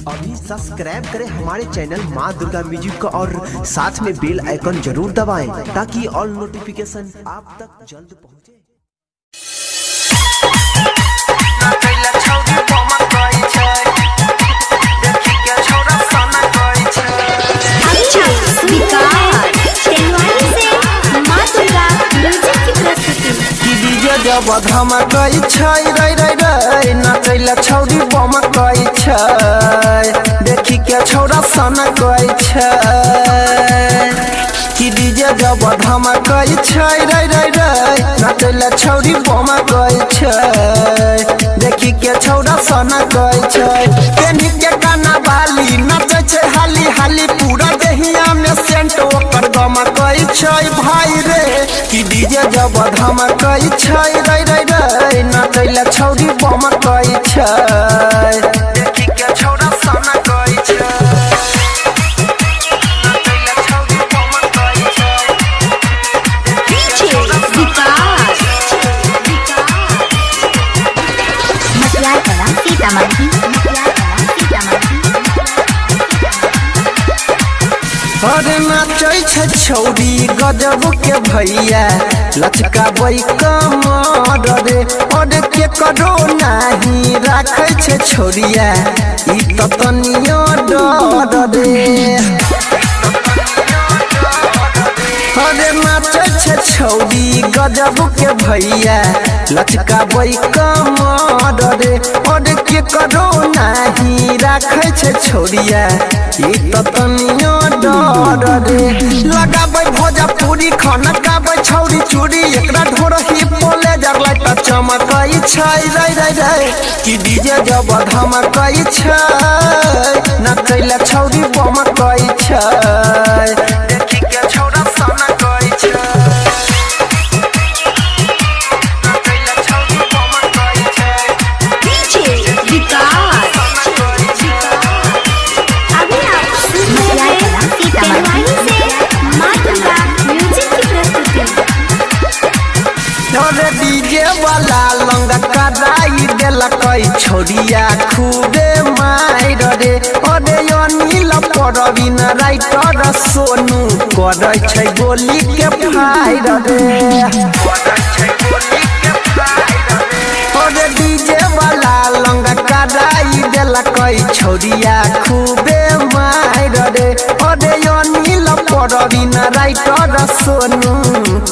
अभी सब्सक्राइब करें हमारे चैनल माँ दुर्गा म्यूजिक को और साथ में बेल आइकन जरूर दबाएं ताकि ऑल नोटिफिकेशन आप तक जल्द पहुँचे। जब धमकई छै रे रे रे नचैला छौरी बमकई छै देखी के छौरा सनकई छै कि डीजे जब धमकई छै रे रे रे नचैला छौरी बमकई छै देखी के छौरा सनकई छै केनी के गाना वाली नचै छै हाली हाली पूरा देहिया में सेंट ओकर गमकई छै भाई रे कि डीजे जब धमकई छै रे रे रे नचैला छौरी बमकई छै देखी के छौरा सनकई छै नचैला छौरी बमकई छै डीजे विकास मटियार कला सीतामढ़ी अरे नाचै छै छौरी गजब के भैया लचकाबै कमर रे अरे के करो नाही राखै छै छोरिया ई त तनियो डर रे अरे नाचै छै छौरी गजब के भैया लचकाबै कमर रे अरे के करो नाही राखै छै छोरिया ई त तनियो डर रे लगाबै भोजपुरी खाना गाबै छौरी चूड़ी एकरा ढोरही बोले जरलै त चमकै छै रे रे रे कि डीजे जब धमकै छै नचैला छौरी बमकै छै देखी के छौरा सनकै छै नचैला छौरी बमकै छै डीजे विकास अभी आप सुन रहे हैं सीतामढ़ी से माँ दुर्गा म्यूजिक की प्रस्तुति। अरे डीजे वाला लंग कराई देलकै छोरिया खूबे मार रे अरे अनिल परवीन राइटर सोनू करै छै गोली के फायर रे अरे डीजे वाला लंग कराई देलकै छोरिया खूबे मार रे अरे अनिल परवीन राइटर सोनू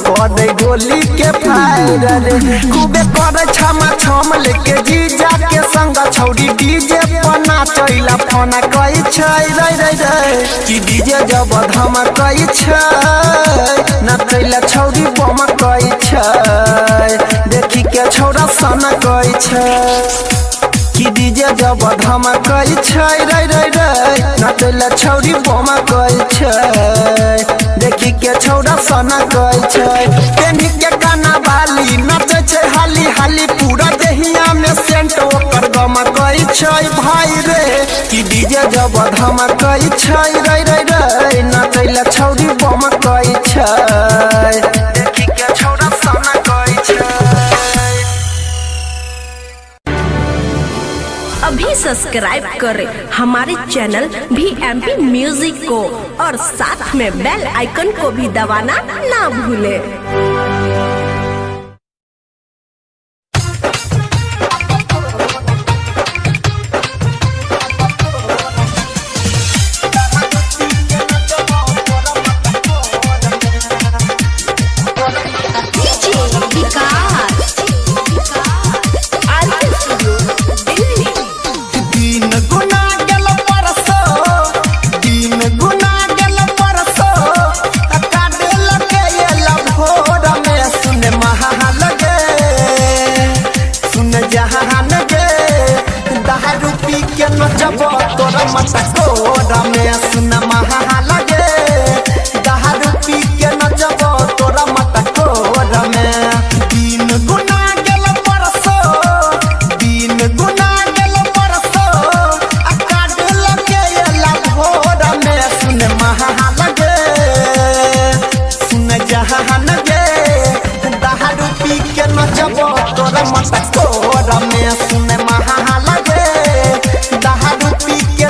करै गोली के फायर रे खूबे करे छमा छम लेके जीजा के संग छौरी डीजे पर नाचैला फोन कई छै रे रे रे कि डीजे जब धमकै छै नचैला छौरी बमकै छै देखी के छौरा सनकै छै कि डीजे जब धमकै छै रे रे रे नचैला छौरी बमकै छै देखी के छौरा सनकै छै केनी के गाना वाली नचै छै हाली हाली पूरा देहिया में सेंट ओकर गमकै छै भाई रे कि डीजे जब धमकै छै रे रे रे नचैला छौरी बमकै छै देखी के छौरा सनकै छै। अभी सब्सक्राइब करें हमारे चैनल VMP म्यूजिक को और साथ में बेल आइकन को भी दबाना ना भूलें। मटकोर में सुन महा लगे दारू पी के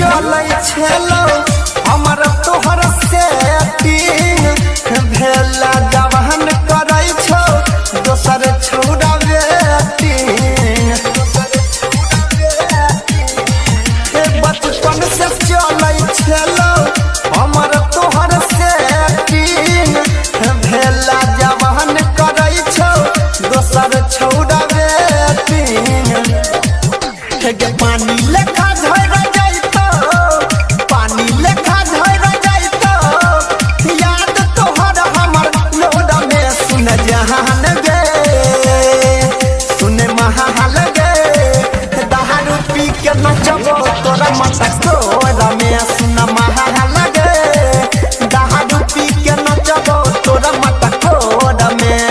चलै छेलो हमर तोहर सेटिंग भेला जवान करै छौ दोसर छौड़ा वेटिंग बचपन से चलै छेलो हमर तोहर सेटिंग भेला जवान करै छौ दोसर छौड़ा वेटिंग के पानी लेखा झड़ जाइतो पानी लेखा झड़ जाइतो याद तोहर हमर लोड में सुन जहान गे सुन महाल गे दारू पी के नचबो तोरा माथा कोरा में सुन महाल गे दारू पी के नचबो तोरा माथा कोरा में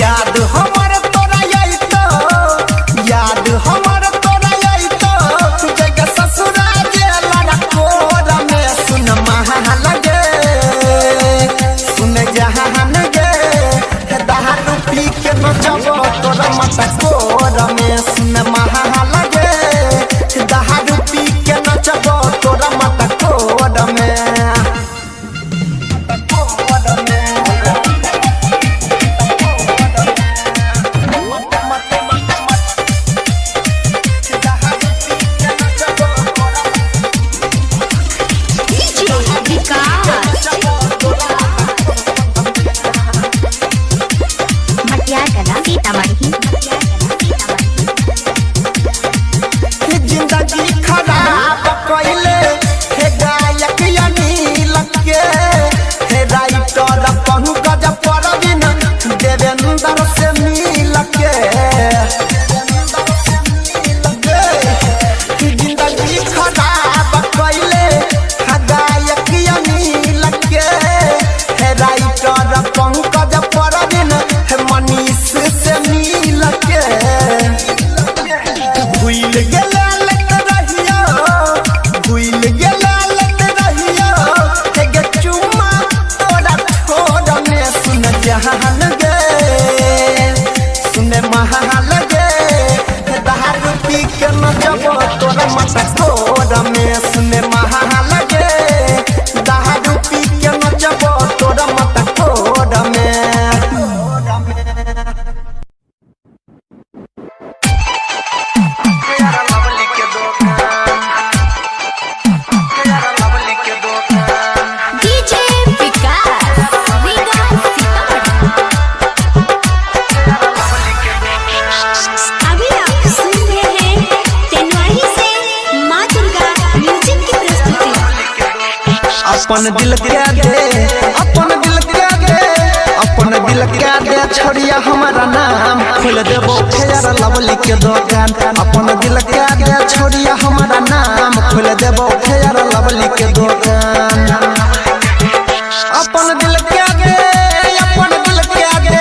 याद हमर तोरा आइतो याद हमर तोरा आइतो जग ससुरा जेला कोरा में सुन महाल गे सुन जहान गे दारू पी के नचबो तोरा माथा कोरा में सुन महाल गे दारू पी के नचबो तोरा माथा कोरा में जिंदगी खराब कइले हे गायक अनिल के हे राइटर पंकज परवीन देवेंद्र से मिल के जिंदगी खराब कइले हे गायक अनिल के हे राइटर पंकज परवीन हे मनीष से मिल के भूल गेला लत रहियो भूल गेला लत रहियो के चुमा तोरा छोड़ में सुन जहान गे सुन महाल गे दारू पी के नचबो तोरा माथा कोरा में सुन महाल गे दारू पी के नचबो तोरा माथा कोरा में डीजे विकास रीगा सीतामढ़ी। अभी आप सुन रहे हैं तेनवाही से माँ दुर्गा म्यूजिक की प्रस्तुति। अपन दिल के दे अपन दिल के दे अपन दिल के दे छोड़िया हमारा नाम खोल देबो फेयर लवली के दुकान अपन दिल के दे छोड़िया हमारा नाम खोल देबो फेयर लवली के दुकान अपन दिल के दे अपन दिल के दे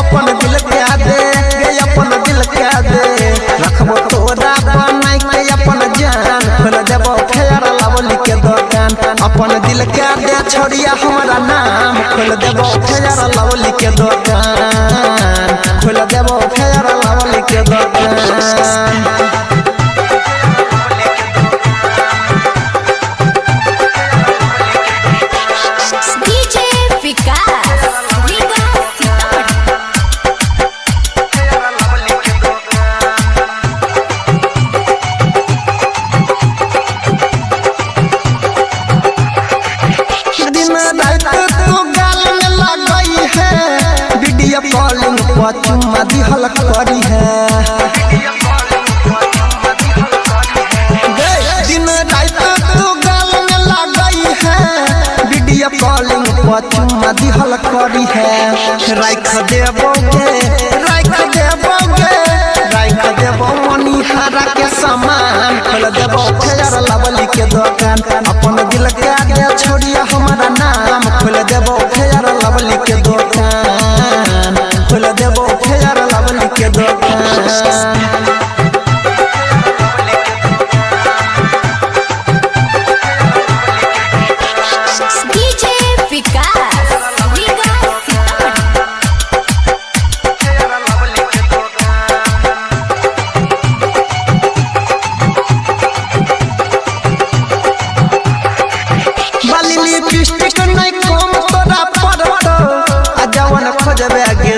अपन दिल के दे अपन दिल के दे रखबो तोरा बनाई के अपन जान खोल देबो फेयर लवली के दुकान अपन दिल के दे छोड़िया हमारा नाम खोल देबो फेयर लवली के दुकान खोल देबो फेयर लवली के दुकान डीजे विकास रीगा सीतामढ़ी। दिन रात तू गाल में लगई है वीडियो कॉलिंग पर चुम्मा दिहल करी है दिन रात तू गाल में लगई है वीडियो कॉल चुम्मा दिहल करी है राख देबोगे मनीहारा के सामान खोल देबो फेयर लवली के दुकान अपन दिल के आगे छोड़िया हमारा नाम खोल देबो फेयर लवली के दुकान खोल देबो फेयर लवली के दुकान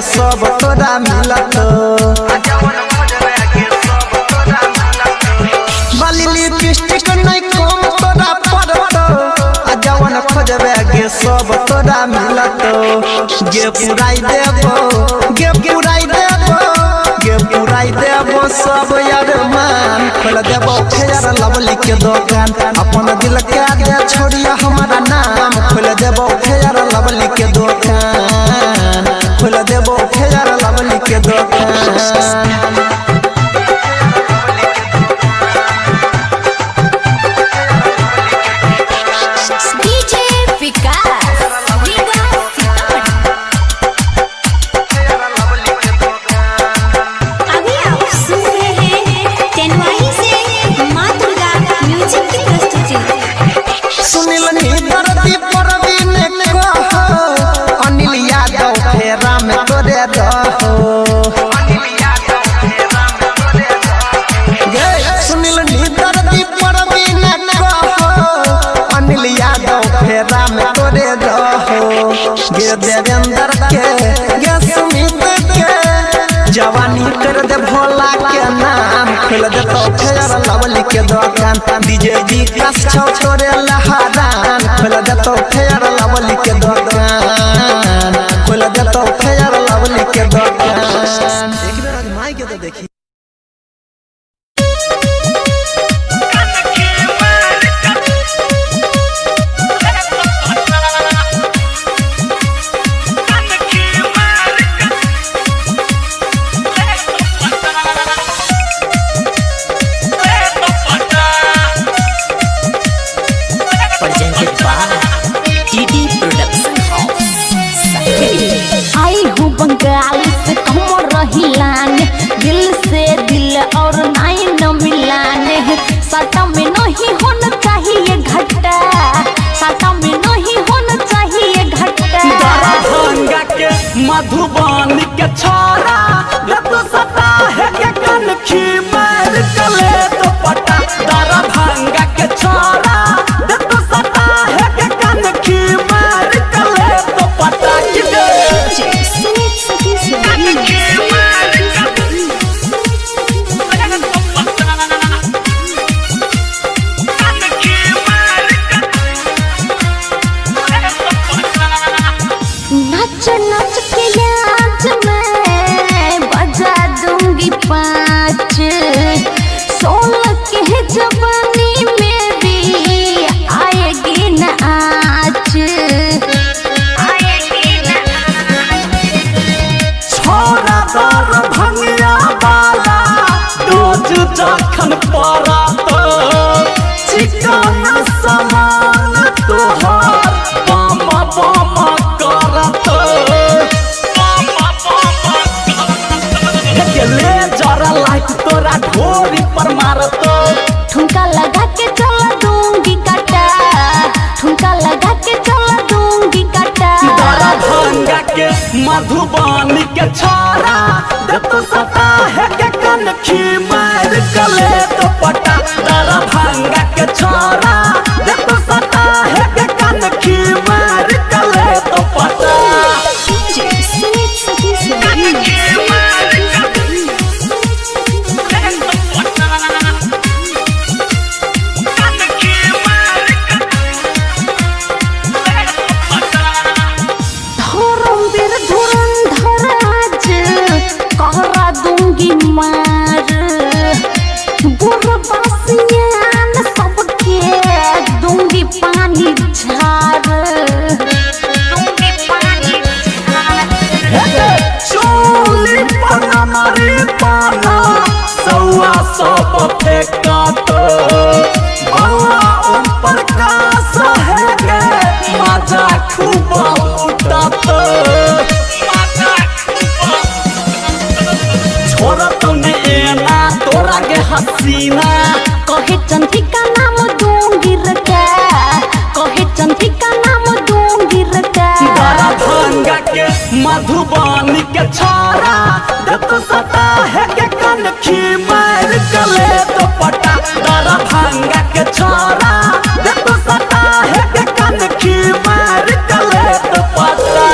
सब तोरा मिलत बाली लिपस्टिक नहीं कम तोरा पड़त आ जवन खोजबे गे सब तोरा मिलत गे पुराई देबो सब यार मान खोल देबो फेयर लवली के दुकान अपन दिल के आगे छोड़िया हमारा नाम खोल देबो फेयर लवली के दुकान खोल देबो फेयर लवली के दुकान देवेंद्र के गे सुमित के जवानी कर दे भोला के नाम खोल दे तो फेयर लवली के दुकान डीजे विकास छौ छोरे लहरान खोल दे तो फेयर लवली के दुकान खोल दे तो फेयर लवली के दुकान एक बेर आजमाई के तो देखी बंगाल से कमर रहिलाने दिल से दिल और नाई न मिलाने साटा में नहीं होना चाहिए घाटा साटा में नहीं होना चाहिए घाटा दरभंगा के मधुबनी के छोरा जब सता है के कनखी मार कले तो पटा दरभंगा के छोरा जब सता है के कनखी मार कले तो पटा कि दे नाच नाच के आज मैं बजा दूंगी 5 16 के जवानी में भी आएगी न आज छोरा दरभंगा वाला डोज जखन पड़ा तो चिकन समान तोहार बम करत ले जरा लाइट तोरा ढोरी पर मारत ठुमका लगा के चला दूंगी काटा ठुमका लगा के चला दूंगी काटा दरभंगा के मधुबनी के छोरा जब सता है के कनखी मार कले तो पटा दरभंगा के छोरा जब सता है के कनखी मार कले तो पटा मार बुरबासियान सबके दूंगी पानी झार मधुबनी के छोरा जब तो सता है के कनखी मार गले तो पटा दरभंगा के छोरा जब तो सता है के कनखी मार गले तो पटा।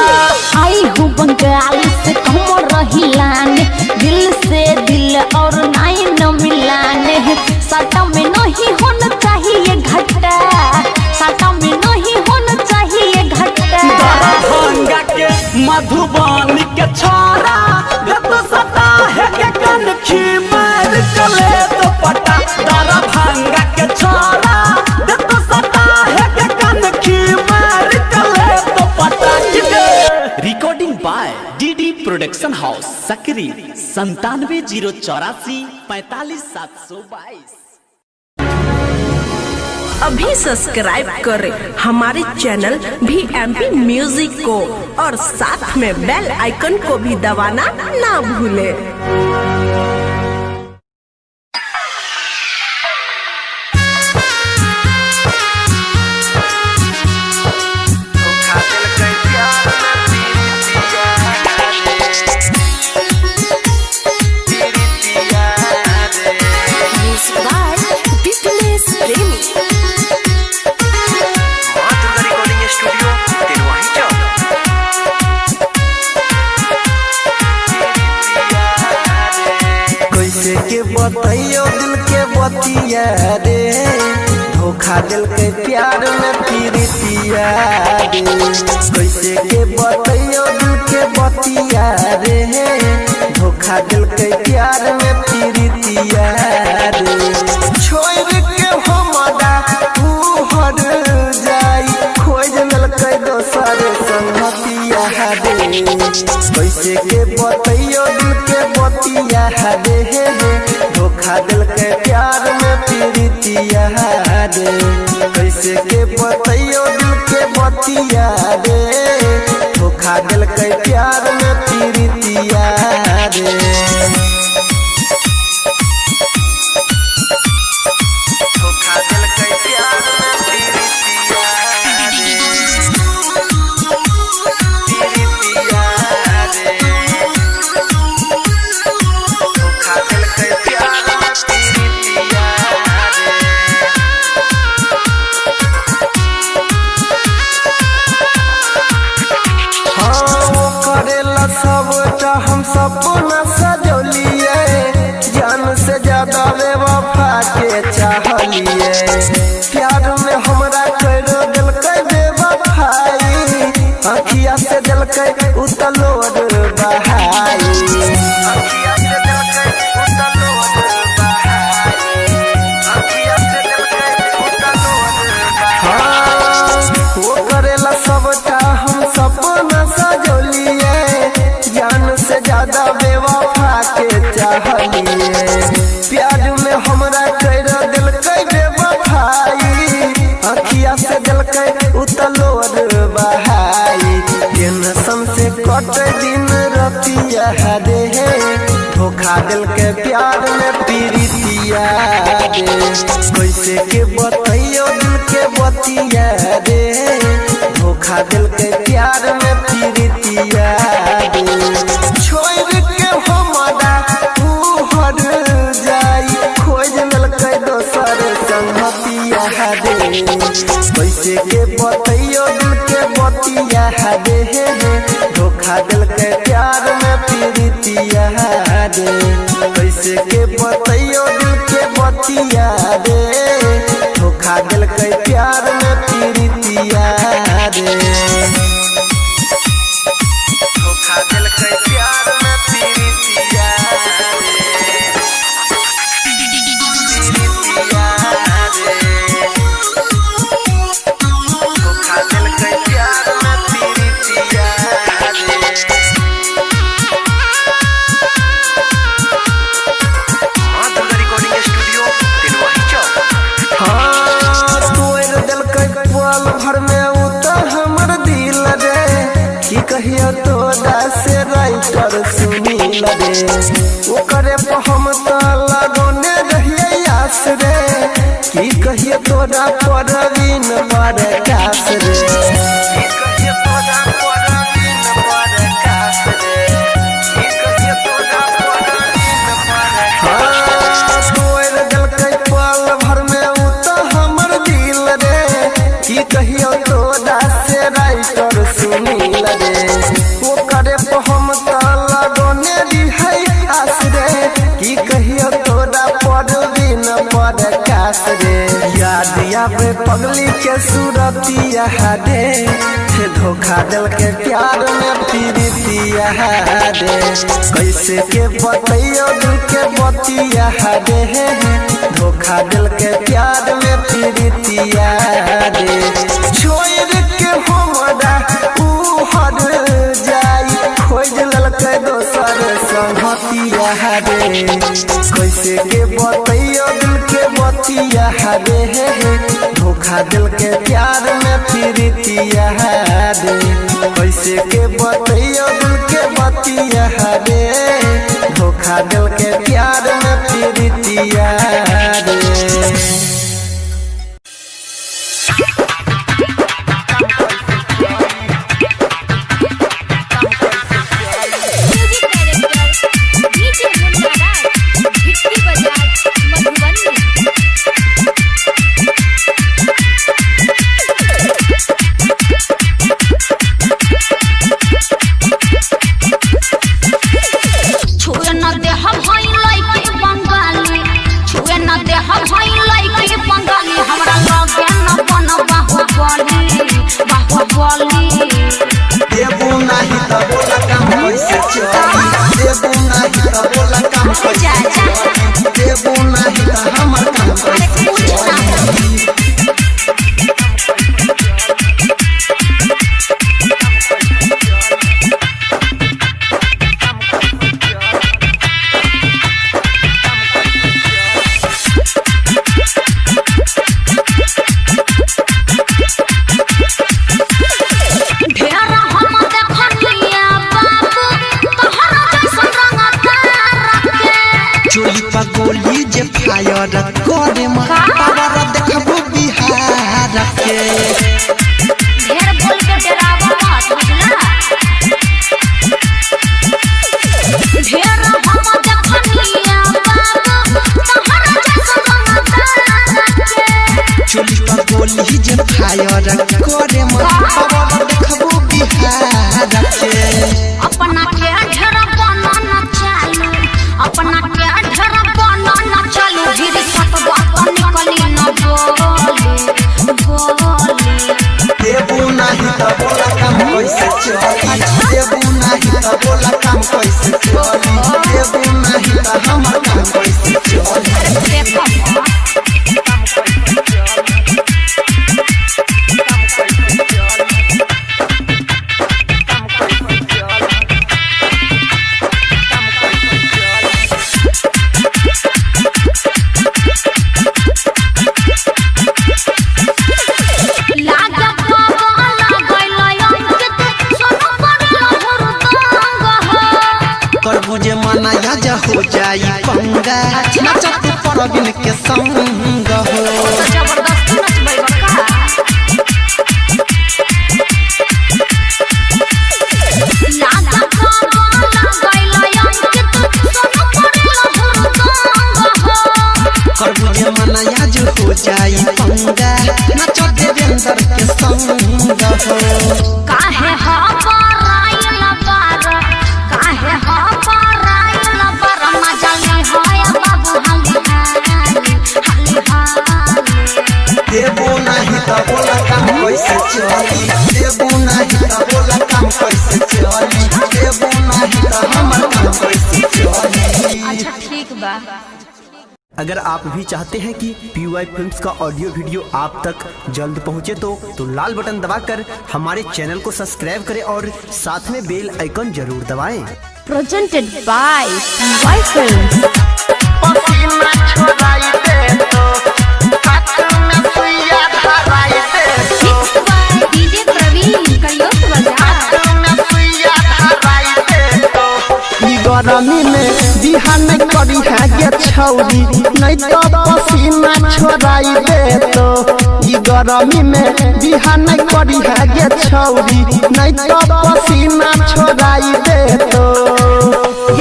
आई हूँ बंगाल से कमर रहिलाने, दिल से दिल और नाई न मिलाने, साटा में नहीं होना चाहिए घटा, साटा में नहीं होना चाहिए घटा। दरभंगा के मधुबनी के छोरा जब तो सता है के कनखी मार गले तो पटा दरभंगा के छोरा जब तो सता है के कनखी मार गले तो पटा। Recording by DD production house Sakri 970484 45 अभी सब्सक्राइब करें हमारे चैनल VMP म्यूजिक को और साथ में बेल आइकन को भी दबाना ना भूलें। बताइयो दिल के बतिया रे, धोखा दिल के प्यार में पीरितिया रे। कैसे के बताइयो दिल के बतिया रे, धोखा दिल के प्यार में पीरितिया रे। छोड़ के हमरा तू हर जाई, खोज मिलके दोसर संगतिया रे। कैसे के बताइयो दिल के बतिया रे, धोखा दिल के प्यार में पीरितिया रे। कैसे के बताइयो दिल के बतिया रे, धोखा दिल के प्यार में पीरितिया रे। धोखा दिल के प्यार में पीरितिया रे, पीरितिया रे। धोखा दिल के प्यार में पीरितिया रे। हाँ करेला सबटा हम सपना सजोलिए, जान से ज्यादा बेवफा के चाहलिए। प्यार में हमरा कर दिल के बेवफाई, अखिया से दिल के उतलोर बहाई, अखिया से दिल के उतलोर बहाई, अखिया से दिल के उतलोर बहाई। वो करेला सबटा हम सपना सजोलिए, जान से ज्यादा बेवफा के चाहलिए। प्यार में हमरा कर दिल के बेवफाई, अखिया से दिल के उतलोर बहाई। टेंशन से कट दिन रतिया रे, धोखा दिल के प्यार में पीरितिया रे। कैसे के बताइयो दिल के बतिया रे, धोखा दिल के प्यार में पीरितिया रे। छोड़ के हमरा तू हर जाई, खोज मिलके दोसर संगतिया रे। कैसे के बताइयो दिल के बतिया रे, धोखा दिल के प्यार में पीरितिया रे। कैसे के बताइयो दिल के बतिया रे, धोखा दिल के प्यार में पीरितिया रे। धोखा दिल के प्यार में पीरितिया रे, पीरितिया रे। धोखा दिल के प्यार में पीरितिया रे। रिकॉर्डिंग स्टूडियो दिलवाही चौक। हाँ तोड़ दिल के पल भर में उतर हमर दिल रे, की कहियो तोरा से राइटर सुनील रे। ओकरे पर हम तो लगौने रहिए आस रे, की कहियो तोरा परवीन बरकास रे, की कहियो तोरा परवीन बरकास आवे पगली के सूरतिया दे धोखा दिल के प्यार में पीरितिया दे कैसे के बतैयो दिल के बतिया दे धोखा दिल के प्यार में पीरितिया दे छोड़ के हमरा ऊ हर जाई खोज ललके दोसर संगतिया दे कैसे के बतैयो दिल के बतिया दे धोखा दिल के प्यार में पीरितिया दे कैसे के बतैयो दिल के बतिया दे धोखा दिल के प्यार में पीरितिया दे देबू नहीं तो बोला काम कैसे चली देबू नहीं तो बोला काम कैसे चली देबू नहीं तो हमर काम कैसे चली गोली जे फायर करे पावर देखबू बिहार के ढेर बोल के डरावा मत बुझला ढेर हम देखनिया बाबू तहरा जैसा के चोली पर गोली जे फायर करे पावर देखबू बिहार के अपना के ढेर बना न चालू अपना के ढेर बना न चालू धीरे सट बात निकली न बोली देबू नहीं तो बोला काम कैसे चली देबू नहीं तो बोला काम कैसे चली देबू नहीं तो हमर काम कैसे चली देखो मुझे मनाया जा हो जाई पंगा नचत परबिन के संग हो जबरदस्त नचबै बका लागा बाबा गइल अंकित सोनो पड़ल कर मुझे मनाया जो हो जाई पंगा नचत देवेंद्र के संग हो काहे हा पराइल बार काहे हा पराइल बार मजली होय बाबू हाली देबू नहीं तो बोला काम कैसे चली देबू नहीं तो बोला काम कैसे चली देबू नहीं तो हमर काम कैसे चली अच्छा ठीक बा। अगर आप भी चाहते हैं कि PY फिल्म्स का ऑडियो वीडियो आप तक जल्द पहुंचे तो लाल बटन दबाकर हमारे चैनल को सब्सक्राइब करें और साथ में बेल आइकन जरूर दबाएं। Presented by PY Films. पसीना छोड़ाई दे तो हाथ में सुइया धराई दे तो डीजे प्रवीण करियोत बजा हाथ में सुइया धराई दे तो ई गरमी में बिहान करी है गे छौरी नहीं तो पसीना छोड़ाई दे तो ई गरमी में बिहान करी है गे छौरी नहीं तो पसीना छोड़ाई दे तो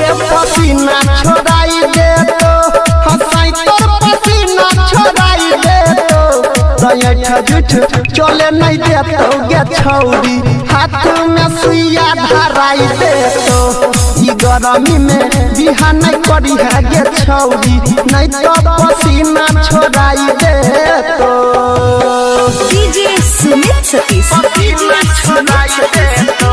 ये पसीना छोड़ाई दे तो हंसाई तोर पसीना छोड़ाई दे तो दया झूठ चले नहीं दे तो गे छौरी हाथ में सुइया धराई दे तो ई गरमी में बिहान करी है गे छौरी नहीं तो पसीना छोड़ाई दे तो डीजे सुमित सतीश पसीना छोड़ाई दे तो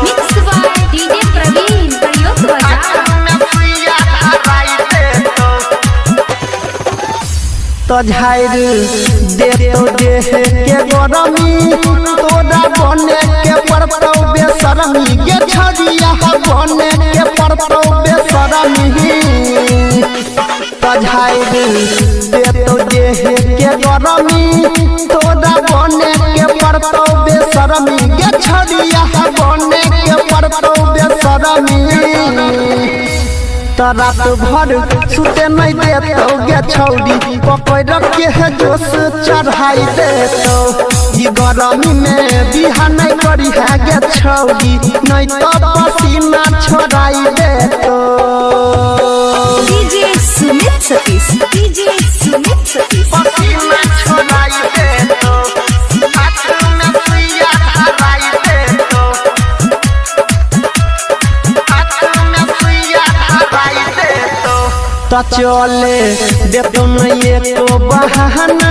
मिक्स बाय डीजे प्रवीण प्रयोग बजा तो झाड़ दे तो देह के गरमी तोरा बने के पड़तौ बेशरमी गे छड़िया बने के पड़तौ बेशरमी तो झाड़ दे तो देह के गरमी तोरा बने के पड़तौ बेशरमी गे छड़िया बने के पड़तौ बेशरमी रात भर सुते नहीं देतो गे छौरी पकड़ के है जोश चढ़ाई देतो ये गरमी में बिहान नहीं करी है गे छौरी नहीं तो पसीना छोड़ाई देतो डीजे सुमित सतीश डीजे सुमित सतीश पसीना छोड़ाई देतो तो चले देतो नहीं एको बहाना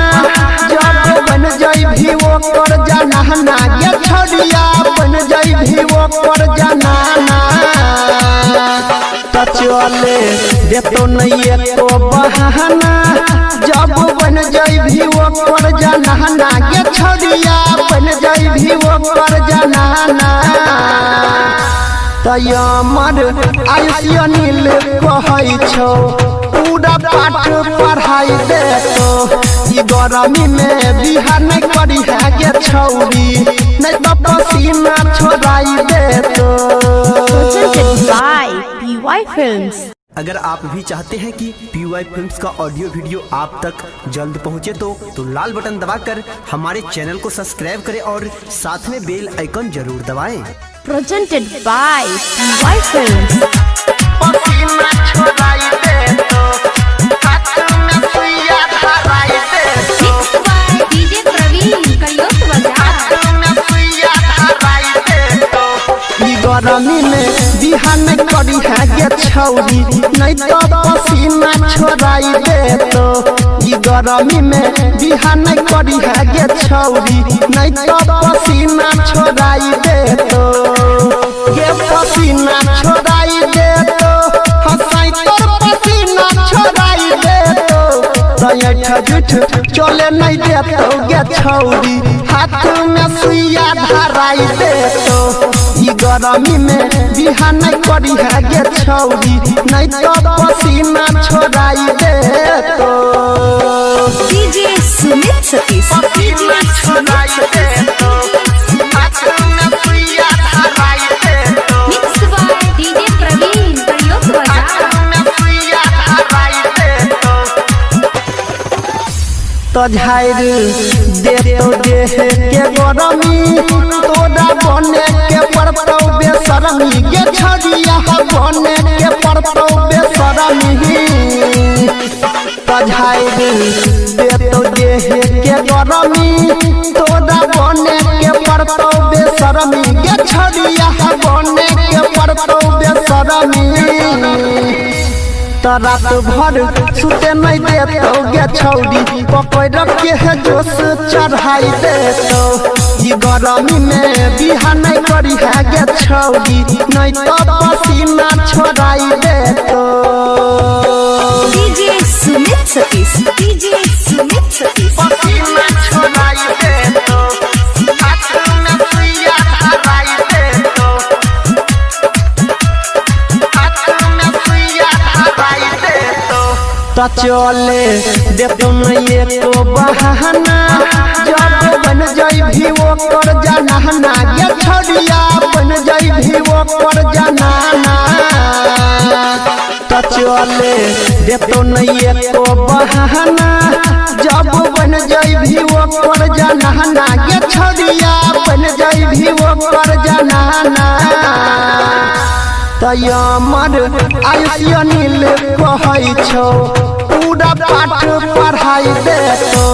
जब बन जाई भी वो कर जाना ये छड़िया बन जाई भी वो कर जाना तो चले देतो नहीं एको बहाना जब बन जाई भी वो कर जाना ये छड़िया बन जाई भी वो कर जाना तयमर आयुष्य नील कहै छौ पूरा पाठ पढ़ाई दे तो ई गरमी में बिहान नहीं करी है गे छौरी नहीं तो पसीना छोड़ाई दे तो बाय PY फिल्म्स। अगर आप भी चाहते हैं कि PY फिल्म्स का ऑडियो वीडियो आप तक जल्द पहुंचे तो लाल बटन दबाकर हमारे चैनल को सब्सक्राइब करें और साथ में बेल आइकन जरूर दबाएं। Presented by PY Films। पसीना छोड़ाई दे तो हाथ में सुइया धराई दे मिक्स बाय डीजे प्रवीण प्रयोग बजा गरमी में बिहान करी है गे छौरी नहीं तो पसीना छोड़ाई दे तो ई गरमी में बिहान करी है गे छौरी नहीं तो पसीना छोड़ाई दे तो ये पसीना छोड़ाई दे तो हंसाई तो पसीना छोड़ाई दे तो झूठ चले नहीं दे तो गे छौरी हाथ में सुइया धराई दे तो ई गरमी में बिहान करी है गे छौरी नहीं तो पसीना छोड़ाई दे तो डीजे सुमित सतीश पसीना छोड़ाई दे तो हाथ में सुइया धराई दे तो मिक्स बाय डीजे प्रवीण प्रयोग बजा तो झाड़ दे तो देह के गरमी तोरा बने के पड़तौ बेशरमी गे छड़िया बने के पड़तौ बेशरमी तो झाड़ दे तो देह के गरमी तोरा बने के पड़तौ बेशरमी गे छड़िया बने के पड़तौ बेशरमी रात भर सुते नहीं देतो गे छौरी पकड़ के है जोश चढ़ाई देतो ये गरमी में बिहान नहीं करी है गे छौरी नहीं तो पसीना छोड़ाई देतो डीजे सुमित सतीश डीजे सुमित सतीश पसीना छोड़ाई देतो हाथ में सुइया धराई देतो तो चले देतो नहीं एको बहाना जब बन जाई भी वो कर जाना गे छड़िया बन जाई भी वो कर जाना तो चले देतो नहीं एको बहाना जब बन जाई भी वो कर जाना गे छड़िया बन जाई भी वो कर जाना तयमर आयुष अनिल कहै छौ पूरा पाठ पढ़ाई दे तो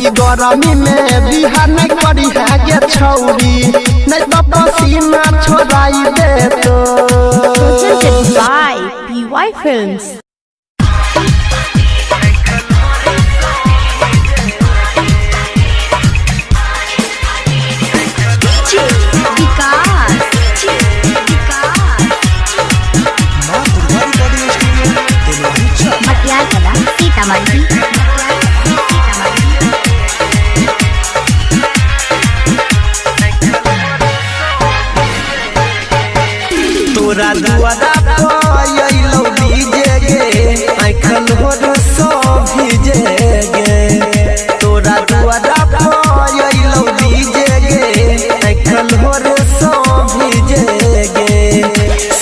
ई गरमी में बिहार नहीं करी है गे छौरी नहीं तो पसीना छोड़ाई दे तो Presented by PY Films. तोरा दुआरा पयलो डीजे गे आइखल होर सब भीजे गे तोरा दुआरा पयलो डीजे गे आइखल होर सब भीजे गे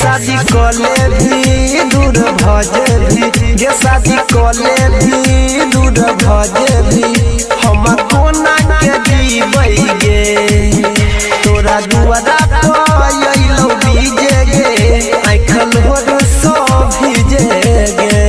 शादी कले भी दूर भजे भी गे शादी कले भी दूर भजे भी हम कोना के जीबै गे तोरा दुआरा पयलो डीजे आइखल होर सब भीजे गे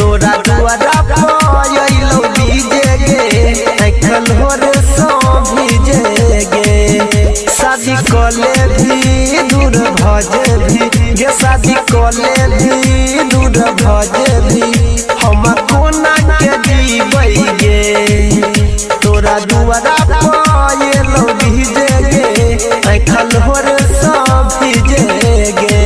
तोरा दुआरा पयलो डीजे गे आइखल होर सब भीजे गे शादी कले भी दूर भजे भी गे शादी कले भी दूर भजे भी हम कोना के जीबै गे तोरा दुआरा पयलो डीजे गे आइखल होर सब भीजे गे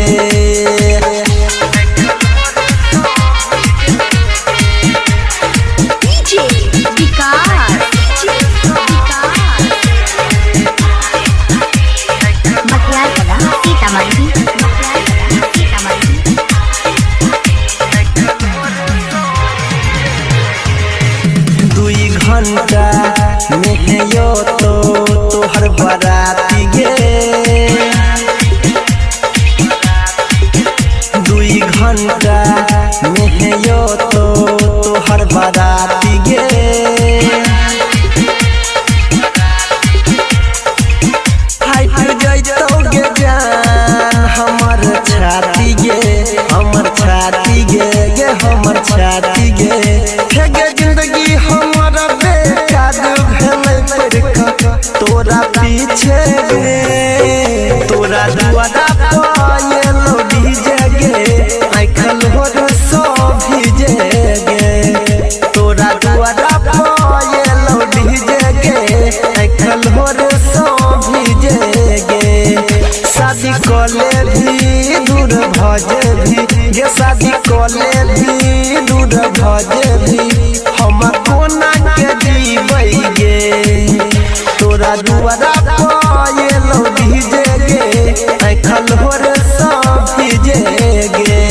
घंटा में यो तो तोहर बाराती गे 2 घंटा में यो तो तोहर बाराती गे फाइट जइतो गे जान हमर छाती गे हमर छाती गे गे हमर छाती गे गे जिंदगी हमर बेकार भेलै तोरा पीछे गे तोरा दुआरा पयलो डीजे गे आइखल होर सब भीजे गे तोरा दुआरा पयलो डीजे गे आइखल होर सब भीजे गे शादी कले भी दूर भजे भी गे शादी कले भी दूर भजे भी हम कोना के जीबै गे तोरा दुआरा पयलो डीजे गे आइखल होर सब भीजे गे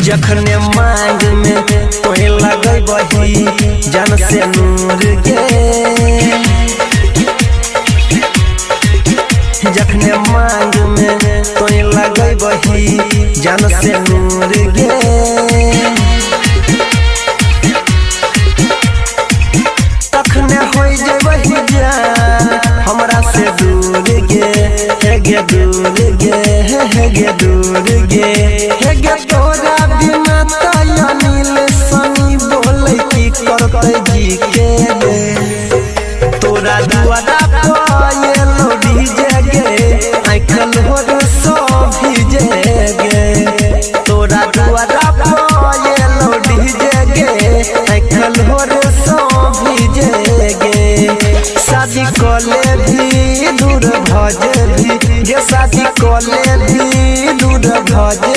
जखने मांग में तोहे लगै बही जन से नूर गे जखने मांग में तोहे लगै बही जन से नूर गे तखने होई जेबही जान हमरा से दूर गे हे गे दूर गे हे गे दूर गे हे गे तोरा बिना तयनील सनी बोलै की करतै जी के गे तोरा दुआरा पयलो डीजे गे आइखल होर सब भीजे गे तोरा दुआरा पयलो डीजे गे आइखल होर सब भीजे गे शादी कले भी दूर भजे भी गे शादी कले भी दूर भजे